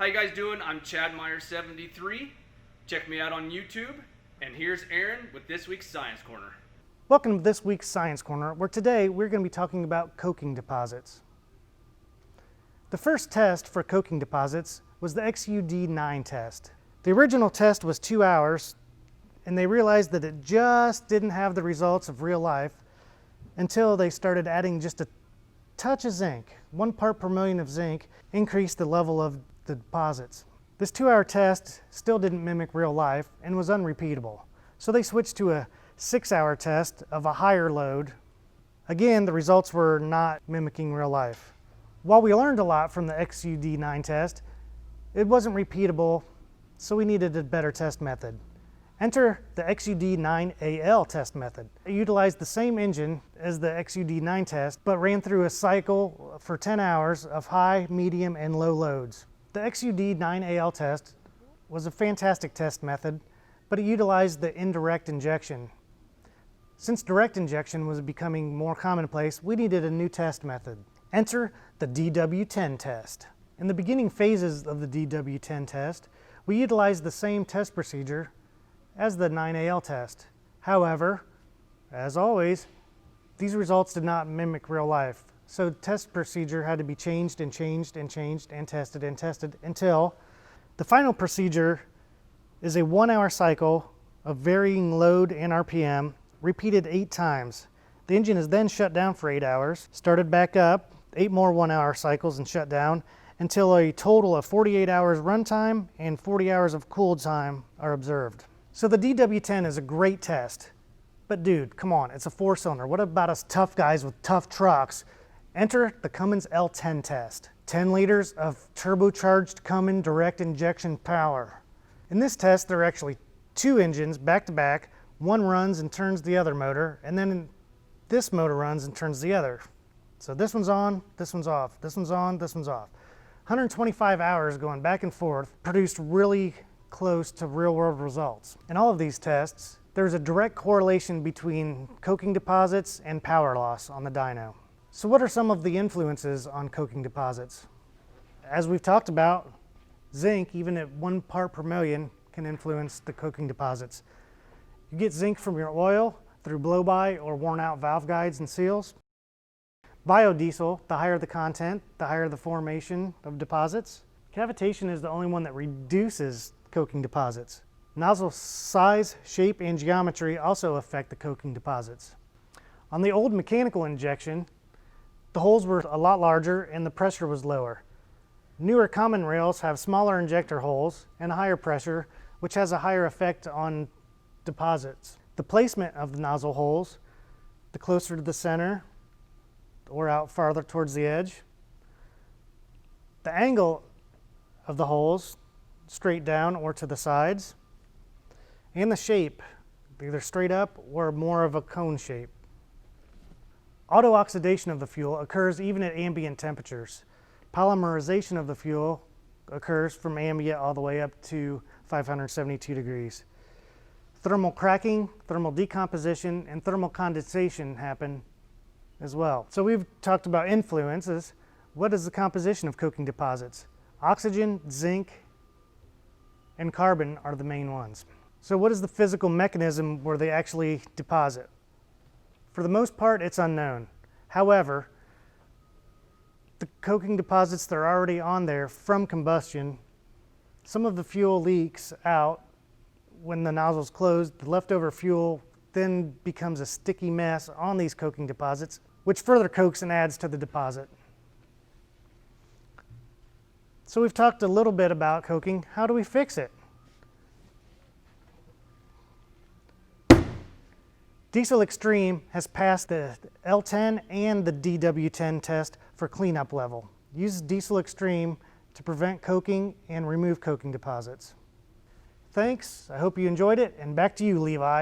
How you guys doing? I'm Chad Meyer 73. Check me out on YouTube. And here's Aaron with this week's Science Corner. Welcome to this week's Science Corner, where today we're going to be talking about coking deposits. The first test for coking deposits was the XUD9 test. The original test was 2 hours, and they realized that it just didn't have the results of real life until they started adding just a touch of zinc. 1 part per million of zinc increased the level of the deposits. This 2-hour test still didn't mimic real life and was unrepeatable. So they switched to a 6-hour test of a higher load. Again, the results were not mimicking real life. While we learned a lot from the XUD9 test, it wasn't repeatable, so we needed a better test method. Enter the XUD9AL test method. It utilized the same engine as the XUD9 test, but ran through a cycle for 10 hours of high, medium, and low loads. The XUD9AL test was a fantastic test method, but it utilized the indirect injection. Since direct injection was becoming more commonplace, we needed a new test method. Enter the DW10 test. In the beginning phases of the DW10 test, we utilized the same test procedure as the 9AL test. However, as always, these results did not mimic real life. So the test procedure had to be changed and changed and changed and tested until the final procedure is a 1-hour cycle of varying load and RPM repeated 8 times. The engine is then shut down for 8 hours, started back up, 8 more 1-hour cycles and shut down until a total of 48 hours runtime and 40 hours of cool time are observed. So the DW10 is a great test, but dude, come on, it's a 4-cylinder. What about us tough guys with tough trucks? Enter the Cummins L10 test. 10 liters of turbocharged Cummins direct injection power. In this test, there are actually 2 engines back to back. One runs and turns the other motor, and then this motor runs and turns the other. So this one's on, this one's off, this one's on, this one's off. 125 hours going back and forth produced really close to real-world results. In all of these tests, there's a direct correlation between coking deposits and power loss on the dyno. So what are some of the influences on coking deposits? As we've talked about, zinc, even at 1 part per million, can influence the coking deposits. You get zinc from your oil through blow-by or worn-out valve guides and seals. Biodiesel, the higher the content, the higher the formation of deposits. Cavitation is the only one that reduces coking deposits. Nozzle size, shape, and geometry also affect the coking deposits. On the old mechanical injection, the holes were a lot larger and the pressure was lower. Newer common rails have smaller injector holes and a higher pressure, which has a higher effect on deposits. The placement of the nozzle holes, the closer to the center or out farther towards the edge. The angle of the holes, straight down or to the sides. And the shape, either straight up or more of a cone shape. Auto-oxidation of the fuel occurs even at ambient temperatures. Polymerization of the fuel occurs from ambient all the way up to 572 degrees. Thermal cracking, thermal decomposition, and thermal condensation happen as well. So we've talked about influences. What is the composition of coking deposits? Oxygen, zinc, and carbon are the main ones. So what is the physical mechanism where they actually deposit? For the most part, it's unknown. However, the coking deposits that are already on there from combustion, some of the fuel leaks out when the nozzle's closed. The leftover fuel then becomes a sticky mess on these coking deposits, which further cokes and adds to the deposit. So we've talked a little bit about coking. How do we fix it? Diesel Extreme has passed the L10 and the DW10 test for cleanup level. Use Diesel Extreme to prevent coking and remove coking deposits. Thanks, I hope you enjoyed it, and back to you, Levi.